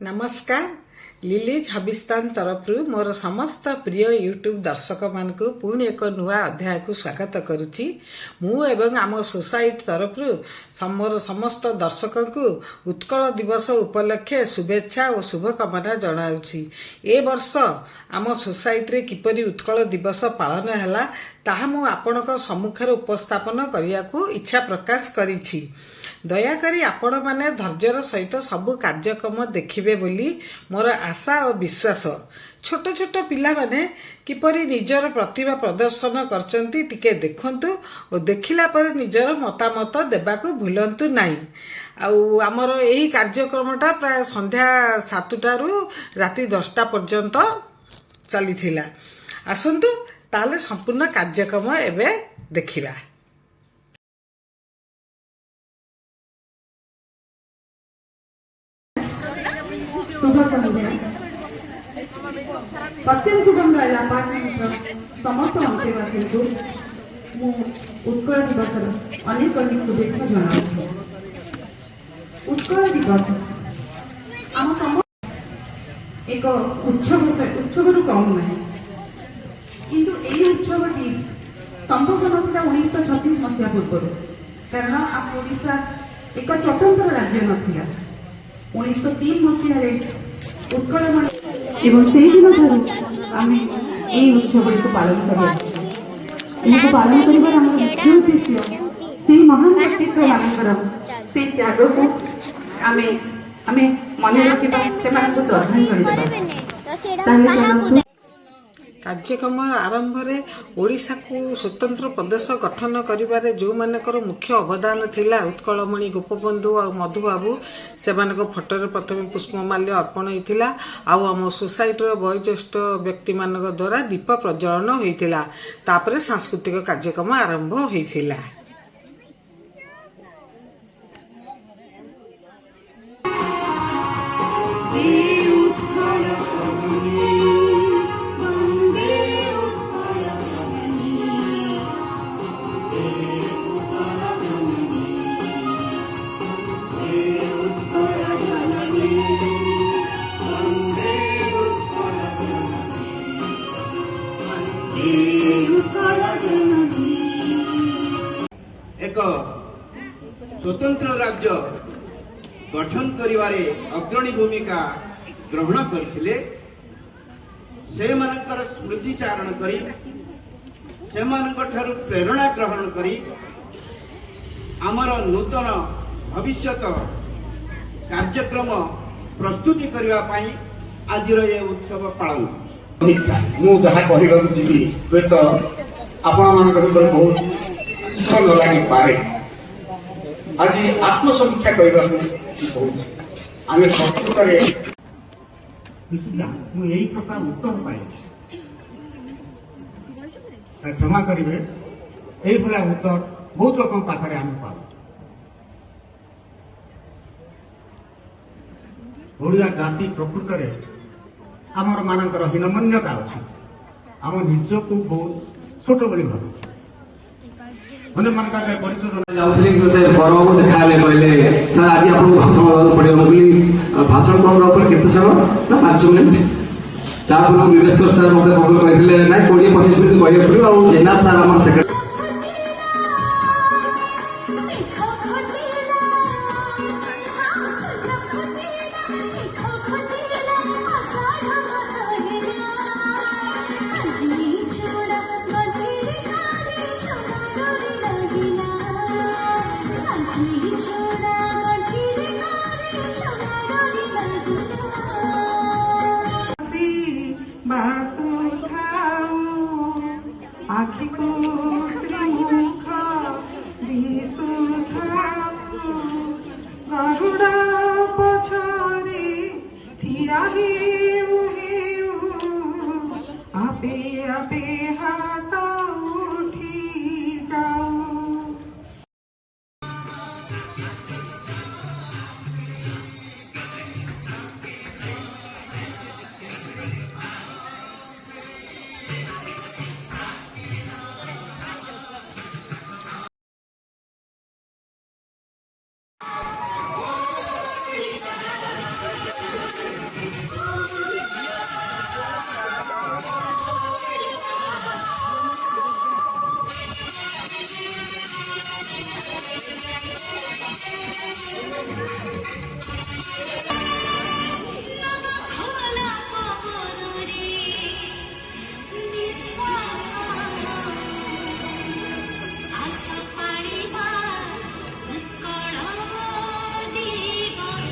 नमस्कार लिलीज हबिस्तान तरफ मोर समस्त प्रिय यूट्यूब दर्शक मान पुणी एक नुआ अध्याय को स्वागत करुच्ची मु एवं आम सोसाइटी तरफ मोर समस्त दर्शक को उत्कल दिवस उपलक्षे शुभेच्छा और शुभकामना जनाऊँगी। ए वर्ष आम सोसाइटी किपरि उत्कल दिवस पालन है ताहा मु आपणक सम्मुखेर उपस्थापन करने को इच्छा प्रकाश करिछि। दयाकरी आपण माने धैर्यर सहित सबु कार्यक्रम देखिबे बोली मोर आशा और विश्वास। छोट छोट पिला माने किपरि निजर प्रतिभा प्रदर्शन करचंती टिके देखंतु और देखिला पर निजर मतामत देबाकू भूलंतु नाही। आउ आमर एही कार्यक्रमटा प्राय संध्या 7टा रु राति 10टा पर्यंत चलीथिला। आसंतु ताले संपूर्ण कार्यक्रम एबे देखिबा। शुभ संध्या। सत्यम शुभम रहा समस्त अंतेवासी को उत्कल दिवस अनेक अनेक शुभेच्छा जनाऊँ। उत्कल दिवस आम सम एक उत्सव कम ना किंतु यही उत्सवटी संभव नथिला 1936 मसीहा पूर्व, कारण आम ओडिशा एक स्वतंत्र राज्य नथिला। 1903 मसीह उत्कलमणि एवं से दिन आम यही उत्सव को पालन कर पालन कर मुख्य उद्देश्य से महान व्यक्तित्व मानकर से त्याग को आम आम मन रखा से श्रद्धांजलि। कार्यक्रम आरंभ में ओडिशा को स्वतंत्र प्रदेश गठन करिबारे जो मानकर मुख्य अवदान थिला उत्कलमणि गोपबंधु और मधुबाबू से फोटो रे प्रथम पुष्पमाल्य अर्पण होइथिला। आम सोसाइटी वयोज्येष्ठ व्यक्ति मान द्वारा दीप प्रज्वलन होइथिला। तापरे सांस्कृतिक कार्यक्रम आरंभ होइथिला। एक स्वतंत्र राज्य गठन करिवारे अग्रणी भूमिका ग्रहण करथिले। से मानकर स्मृतिचारण करी से मानकर प्रेरणा ग्रहण करी आमर नूतन भविष्यत कार्यक्रम प्रस्तुति करबा पई आजिर ये उत्सव पालन मु जहाँ कहूँ जी हुए तो आपण बहुत भल लगी पारे। आज आत्मसमीक्षा करने आम प्रकृत यही प्रकार उत्तर पाए क्षमा करेंगे। यही भाया उत्तर बहुत लोक पाखे आम पाऊ। ओडिया जाति प्रकृत में आमर मानकर हीनमान्यता अच्छी। आम निजक बहुत छोट बोली भाव अन्य मान परिचय गौरव देखा कहले सर आज आपको भाषण पड़े भाषण कौन केते समय ना 5 मिनिट तापर विवेश्वर सर मत कहते ना 20-25 मिनिट कहना पड़ो और जेना सर आम सेक्रेटरी आखि को श्रीमुख दिशु गरुड़ा पछरे थिया आपे आपे हाथ उठी जाऊ। খোলা পবনরে নিঃশ্বাস আস পাড়িবা উৎকଳ দিবস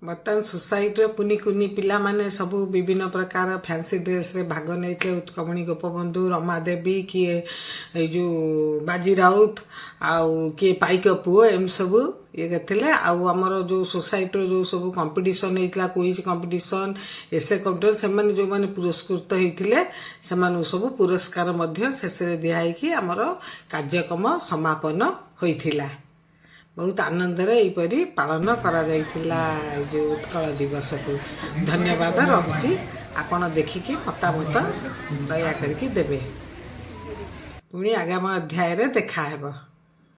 ବର୍ତ୍ତମାନ ସୋସାଇଟିର କୁନି କୁନି ପିଲାମାନେ ସବୁ ବିଭିନ୍ନ ପ୍ରକାର ଫ୍ୟାନ୍ସି ଡ୍ରେସ୍ରେ ଭାଗ ନେଇଥିଲେ। ଉତ୍କଳମଣି ଗୋପବନ୍ଧୁ, ରମା ଦେବୀ, କିଏ ଏଇ ଯେଉଁ ବାଜି ରାଉତ, ଆଉ କିଏ ପାଇକ ପୁଅ, ଏମିତି ସବୁ ଇଏ କରିଥିଲେ। ଆଉ ଆମର ଯେଉଁ ସୋସାଇଟିର ଯେଉଁ ସବୁ କମ୍ପିଟିସନ୍ ହେଇଥିଲା, କୁଇଜ୍ କମ୍ପିଟିସନ୍, ଏସେ କମ୍ପିଟିସନ୍, ସେମାନେ ଯେଉଁମାନେ ପୁରସ୍କୃତ ହେଇଥିଲେ ସେମାନଙ୍କୁ ସବୁ ପୁରସ୍କାର ମଧ୍ୟ ଶେଷରେ ଦିଆହେଇକି ଆମର କାର୍ଯ୍ୟକ୍ରମ ସମାପନ ହୋଇଥିଲା। ବହୁତ ଆନନ୍ଦରେ ଏହିପରି ପାଳନ କରାଯାଇଥିଲା ଏ ଯେଉଁ ଉତ୍କଳ ଦିବସକୁ। ଧନ୍ୟବାଦ ରହୁଛି। ଆପଣ ଦେଖିକି ମତାମତ ଦୟା କରିକି ଦେବେ। ପୁଣି ଆଗାମୀ ଅଧ୍ୟାୟରେ ଦେଖାହେବ।